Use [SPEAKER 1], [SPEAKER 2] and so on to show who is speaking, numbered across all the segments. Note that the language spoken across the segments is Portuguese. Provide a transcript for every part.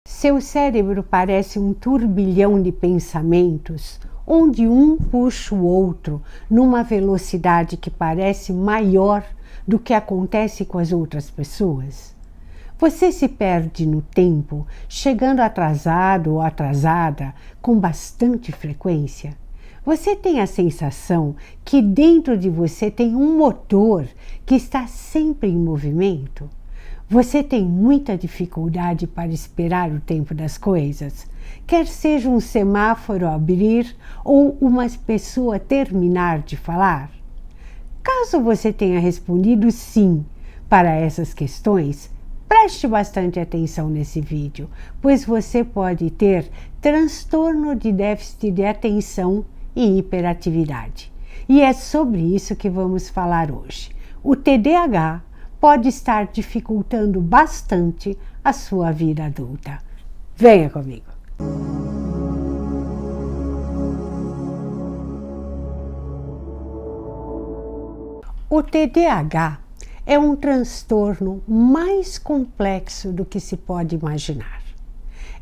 [SPEAKER 1] Seu cérebro parece um turbilhão de pensamentos, onde um puxa o outro numa velocidade que parece maior do que acontece com as outras pessoas. Você se perde no tempo, chegando atrasado ou atrasada com bastante frequência. Você tem a sensação que dentro de você tem um motor que está sempre em movimento? Você tem muita dificuldade para esperar o tempo das coisas, quer seja um semáforo abrir ou uma pessoa terminar de falar? Caso você tenha respondido sim para essas questões, preste bastante atenção nesse vídeo, pois você pode ter transtorno de déficit de atenção e hiperatividade. E é sobre isso que vamos falar hoje. O TDAH pode estar dificultando bastante a sua vida adulta. Venha comigo! O TDAH é um transtorno mais complexo do que se pode imaginar.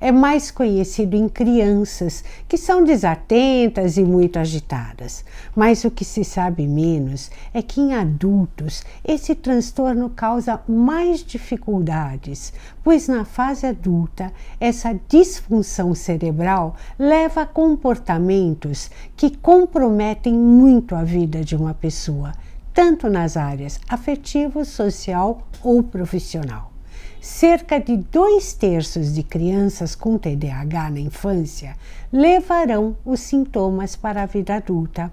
[SPEAKER 1] É mais conhecido em crianças, que são desatentas e muito agitadas. Mas o que se sabe menos é que em adultos esse transtorno causa mais dificuldades, pois na fase adulta essa disfunção cerebral leva a comportamentos que comprometem muito a vida de uma pessoa, tanto nas áreas afetivo, social ou profissional. Cerca de 2/3 de crianças com TDAH na infância levarão os sintomas para a vida adulta,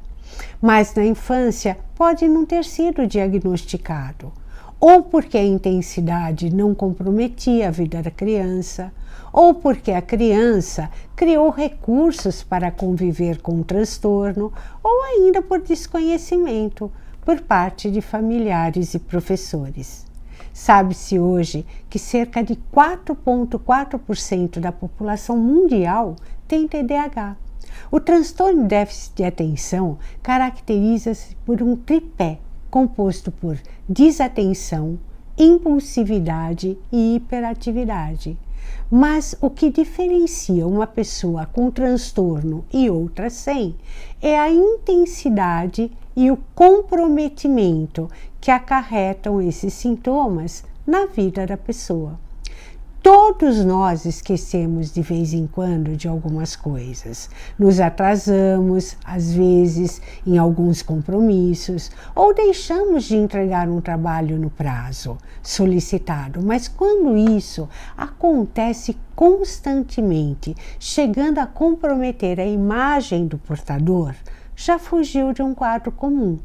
[SPEAKER 1] mas na infância pode não ter sido diagnosticado, ou porque a intensidade não comprometia a vida da criança, ou porque a criança criou recursos para conviver com o transtorno, ou ainda por desconhecimento por parte de familiares e professores. Sabe-se hoje que cerca de 4,4% da população mundial tem TDAH. O transtorno de déficit de atenção caracteriza-se por um tripé composto por desatenção, impulsividade e hiperatividade. Mas o que diferencia uma pessoa com transtorno e outra sem é a intensidade e o comprometimento que acarretam esses sintomas na vida da pessoa. Todos nós esquecemos de vez em quando de algumas coisas. Nos atrasamos, às vezes, em alguns compromissos, ou deixamos de entregar um trabalho no prazo solicitado. Mas quando isso acontece constantemente, chegando a comprometer a imagem do portador, já fugiu de um quadro comum.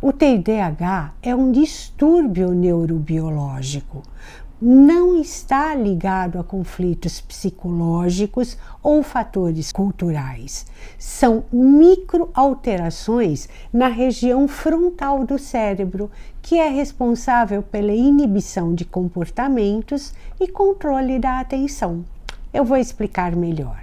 [SPEAKER 1] O TDAH é um distúrbio neurobiológico. Não está ligado a conflitos psicológicos ou fatores culturais. São microalterações na região frontal do cérebro, que é responsável pela inibição de comportamentos e controle da atenção. Eu vou explicar melhor.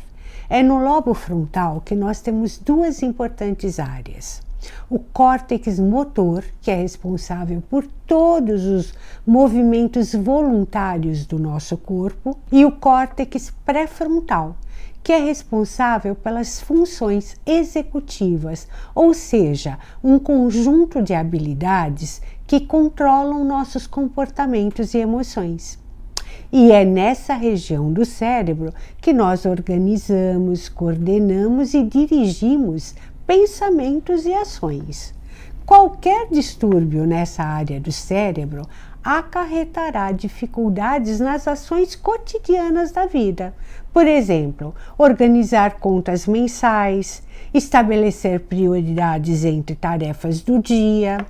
[SPEAKER 1] É no lobo frontal que nós temos duas importantes áreas. O córtex motor, que é responsável por todos os movimentos voluntários do nosso corpo, e o córtex pré-frontal, que é responsável pelas funções executivas, ou seja, um conjunto de habilidades que controlam nossos comportamentos e emoções. E é nessa região do cérebro que nós organizamos, coordenamos e dirigimos pensamentos e ações. Qualquer distúrbio nessa área do cérebro acarretará dificuldades nas ações cotidianas da vida. Por exemplo, organizar contas mensais, estabelecer prioridades entre tarefas do dia,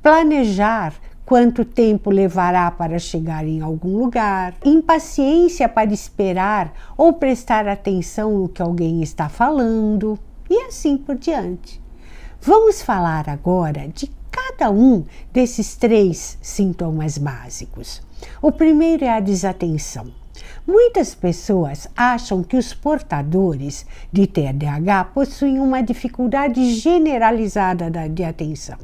[SPEAKER 1] planejar quanto tempo levará para chegar em algum lugar, impaciência para esperar ou prestar atenção no que alguém está falando, e assim por diante. Vamos falar agora de cada um desses 3 sintomas básicos. O primeiro é a desatenção. Muitas pessoas acham que os portadores de TDAH possuem uma dificuldade generalizada de atenção.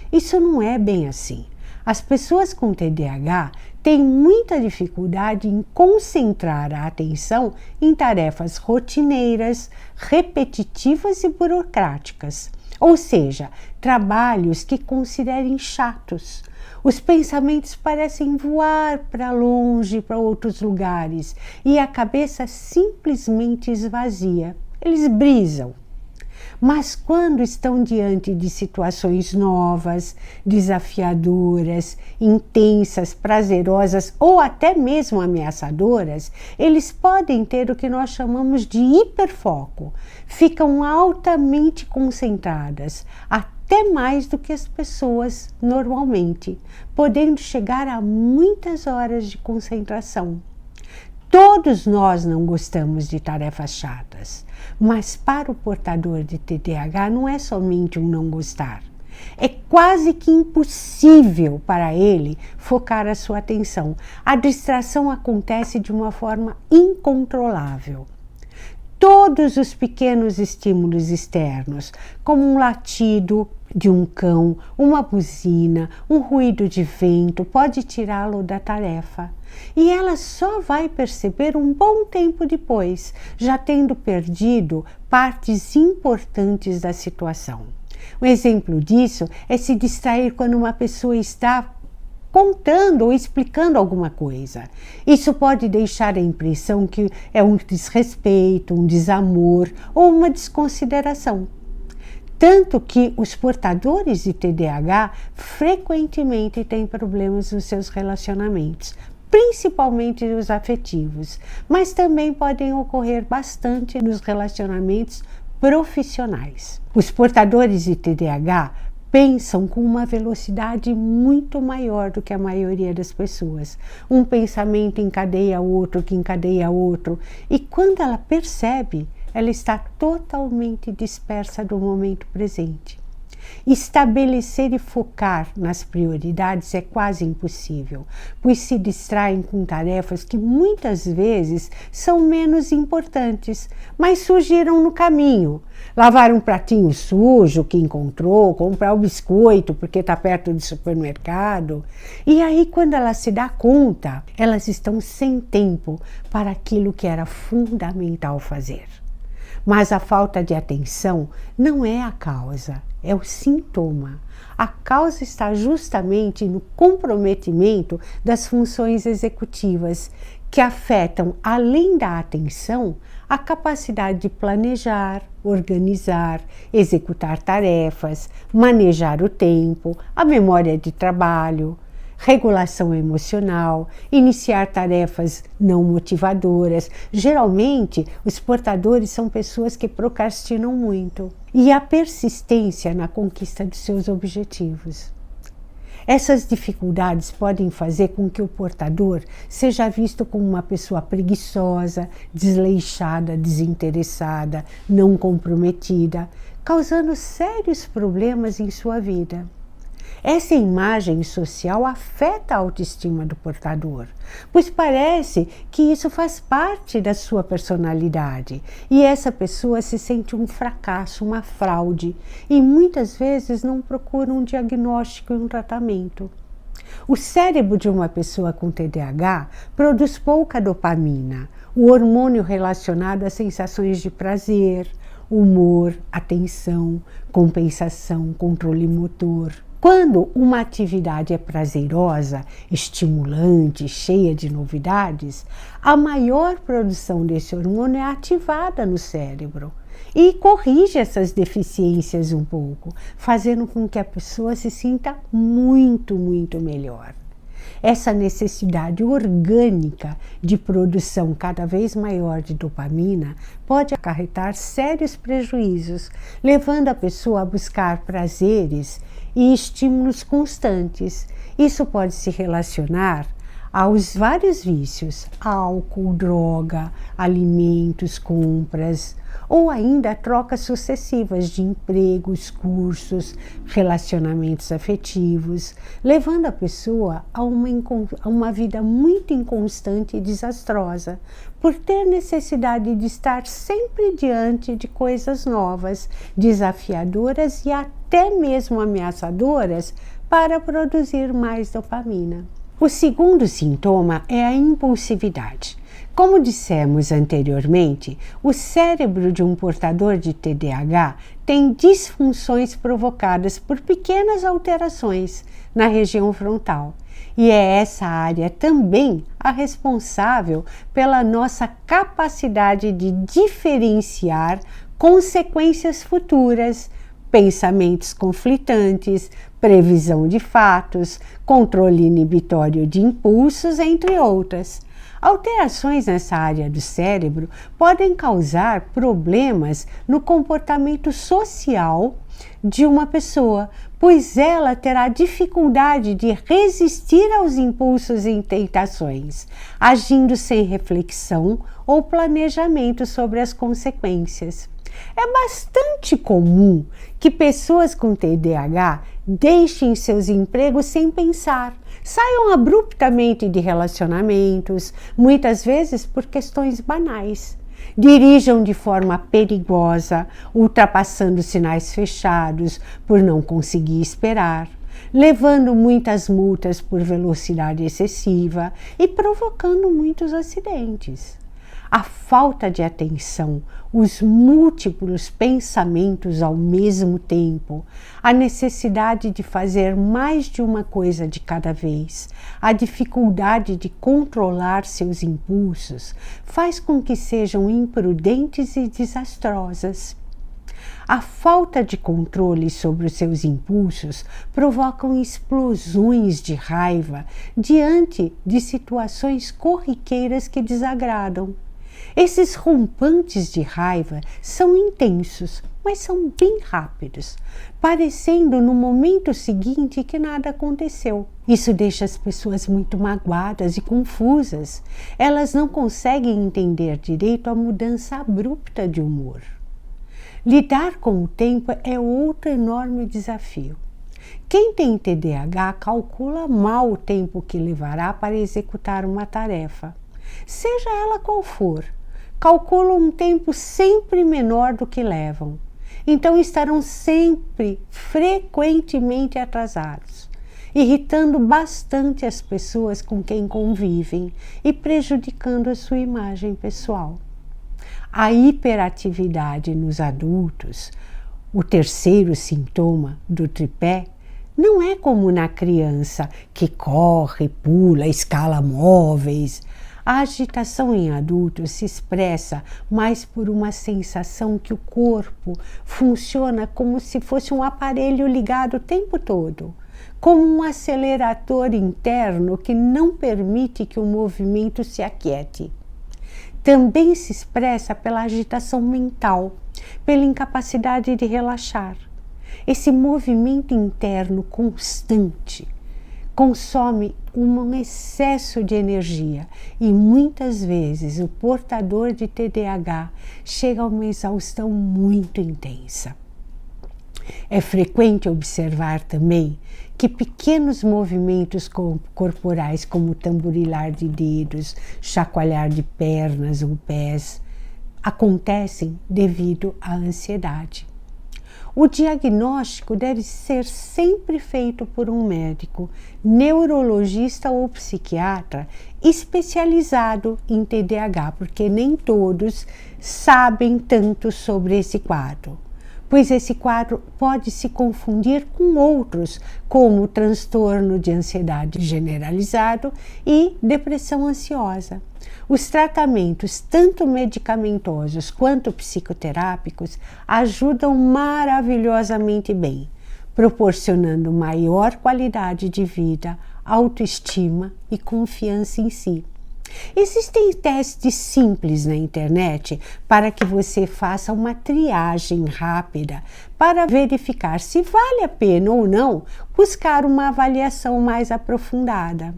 [SPEAKER 1] Isso não é bem assim. As pessoas com TDAH tem muita dificuldade em concentrar a atenção em tarefas rotineiras, repetitivas e burocráticas, ou seja, trabalhos que considerem chatos. Os pensamentos parecem voar para longe, para outros lugares, e a cabeça simplesmente esvazia. Eles brisam. Mas quando estão diante de situações novas, desafiadoras, intensas, prazerosas ou até mesmo ameaçadoras, eles podem ter o que nós chamamos de hiperfoco. Ficam altamente concentradas, até mais do que as pessoas normalmente, podendo chegar a muitas horas de concentração. Todos nós não gostamos de tarefas chatas, mas para o portador de TDAH não é somente um não gostar. É quase que impossível para ele focar a sua atenção. A distração acontece de uma forma incontrolável. Todos os pequenos estímulos externos, como um latido de um cão, uma buzina, um ruído de vento, pode tirá-lo da tarefa. E ela só vai perceber um bom tempo depois, já tendo perdido partes importantes da situação. Um exemplo disso é se distrair quando uma pessoa está contando ou explicando alguma coisa. Isso pode deixar a impressão que é um desrespeito, um desamor ou uma desconsideração. Tanto que os portadores de TDAH frequentemente têm problemas nos seus relacionamentos, principalmente os afetivos, mas também podem ocorrer bastante nos relacionamentos profissionais. Os portadores de TDAH pensam com uma velocidade muito maior do que a maioria das pessoas. Um pensamento encadeia outro, que encadeia outro, e quando ela percebe, ela está totalmente dispersa do momento presente. Estabelecer e focar nas prioridades é quase impossível, pois se distraem com tarefas que muitas vezes são menos importantes, mas surgiram no caminho. Lavar um pratinho sujo que encontrou, comprar o biscoito porque está perto do supermercado. E aí, quando ela se dá conta, elas estão sem tempo para aquilo que era fundamental fazer. Mas a falta de atenção não é a causa, é o sintoma. A causa está justamente no comprometimento das funções executivas, que afetam, além da atenção, a capacidade de planejar, organizar, executar tarefas, manejar o tempo, a memória de trabalho, regulação emocional, iniciar tarefas não motivadoras. Geralmente, os portadores são pessoas que procrastinam muito. E a persistência na conquista de seus objetivos. Essas dificuldades podem fazer com que o portador seja visto como uma pessoa preguiçosa, desleixada, desinteressada, não comprometida, causando sérios problemas em sua vida. Essa imagem social afeta a autoestima do portador, pois parece que isso faz parte da sua personalidade e essa pessoa se sente um fracasso, uma fraude e muitas vezes não procura um diagnóstico e um tratamento. O cérebro de uma pessoa com TDAH produz pouca dopamina, o hormônio relacionado às sensações de prazer, humor, atenção, compensação, controle motor. Quando uma atividade é prazerosa, estimulante, cheia de novidades, a maior produção desse hormônio é ativada no cérebro e corrige essas deficiências um pouco, fazendo com que a pessoa se sinta muito, muito melhor. Essa necessidade orgânica de produção cada vez maior de dopamina pode acarretar sérios prejuízos, levando a pessoa a buscar prazeres e estímulos constantes. Isso pode se relacionar aos vários vícios, álcool, droga, alimentos, compras, ou ainda trocas sucessivas de empregos, cursos, relacionamentos afetivos, levando a pessoa a uma vida muito inconstante e desastrosa, por ter necessidade de estar sempre diante de coisas novas, desafiadoras e até mesmo ameaçadoras para produzir mais dopamina. O segundo sintoma é a impulsividade. Como dissemos anteriormente, o cérebro de um portador de TDAH tem disfunções provocadas por pequenas alterações na região frontal. E é essa área também a responsável pela nossa capacidade de diferenciar consequências futuras, pensamentos conflitantes, previsão de fatos, controle inibitório de impulsos, entre outras. Alterações nessa área do cérebro podem causar problemas no comportamento social de uma pessoa, pois ela terá dificuldade de resistir aos impulsos e tentações, agindo sem reflexão ou planejamento sobre as consequências. É bastante comum que pessoas com TDAH deixem seus empregos sem pensar, saiam abruptamente de relacionamentos, muitas vezes por questões banais. Dirijam de forma perigosa, ultrapassando sinais fechados por não conseguir esperar, levando muitas multas por velocidade excessiva e provocando muitos acidentes. A falta de atenção, os múltiplos pensamentos ao mesmo tempo, a necessidade de fazer mais de uma coisa de cada vez, a dificuldade de controlar seus impulsos, faz com que sejam imprudentes e desastrosas. A falta de controle sobre os seus impulsos provocam explosões de raiva diante de situações corriqueiras que desagradam. Esses rompantes de raiva são intensos, mas são bem rápidos, parecendo no momento seguinte que nada aconteceu. Isso deixa as pessoas muito magoadas e confusas. Elas não conseguem entender direito a mudança abrupta de humor. Lidar com o tempo é outro enorme desafio. Quem tem TDAH calcula mal o tempo que levará para executar uma tarefa, seja ela qual for. Calculam um tempo sempre menor do que levam. Então estarão sempre, frequentemente atrasados, irritando bastante as pessoas com quem convivem e prejudicando a sua imagem pessoal. A hiperatividade nos adultos, o terceiro sintoma do tripé, não é como na criança que corre, pula, escala móveis. A agitação em adultos se expressa mais por uma sensação que o corpo funciona como se fosse um aparelho ligado o tempo todo, como um acelerador interno que não permite que o movimento se aquiete. Também se expressa pela agitação mental, pela incapacidade de relaxar. Esse movimento interno constante consome um excesso de energia e muitas vezes o portador de TDAH chega a uma exaustão muito intensa. É frequente observar também que pequenos movimentos corporais, como tamborilar de dedos, chacoalhar de pernas ou pés, acontecem devido à ansiedade. O diagnóstico deve ser sempre feito por um médico, neurologista ou psiquiatra especializado em TDAH, porque nem todos sabem tanto sobre esse quadro, pois esse quadro pode se confundir com outros, como o transtorno de ansiedade generalizado e depressão ansiosa. Os tratamentos, tanto medicamentosos quanto psicoterápicos, ajudam maravilhosamente bem, proporcionando maior qualidade de vida, autoestima e confiança em si. Existem testes simples na internet para que você faça uma triagem rápida para verificar se vale a pena ou não buscar uma avaliação mais aprofundada.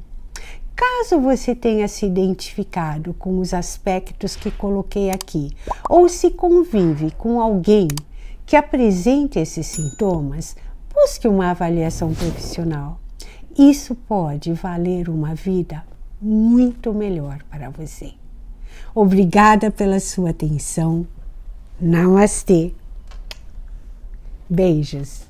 [SPEAKER 1] Caso você tenha se identificado com os aspectos que coloquei aqui, ou se convive com alguém que apresente esses sintomas, busque uma avaliação profissional. Isso pode valer uma vida muito melhor para você. Obrigada pela sua atenção. Namastê. Beijos.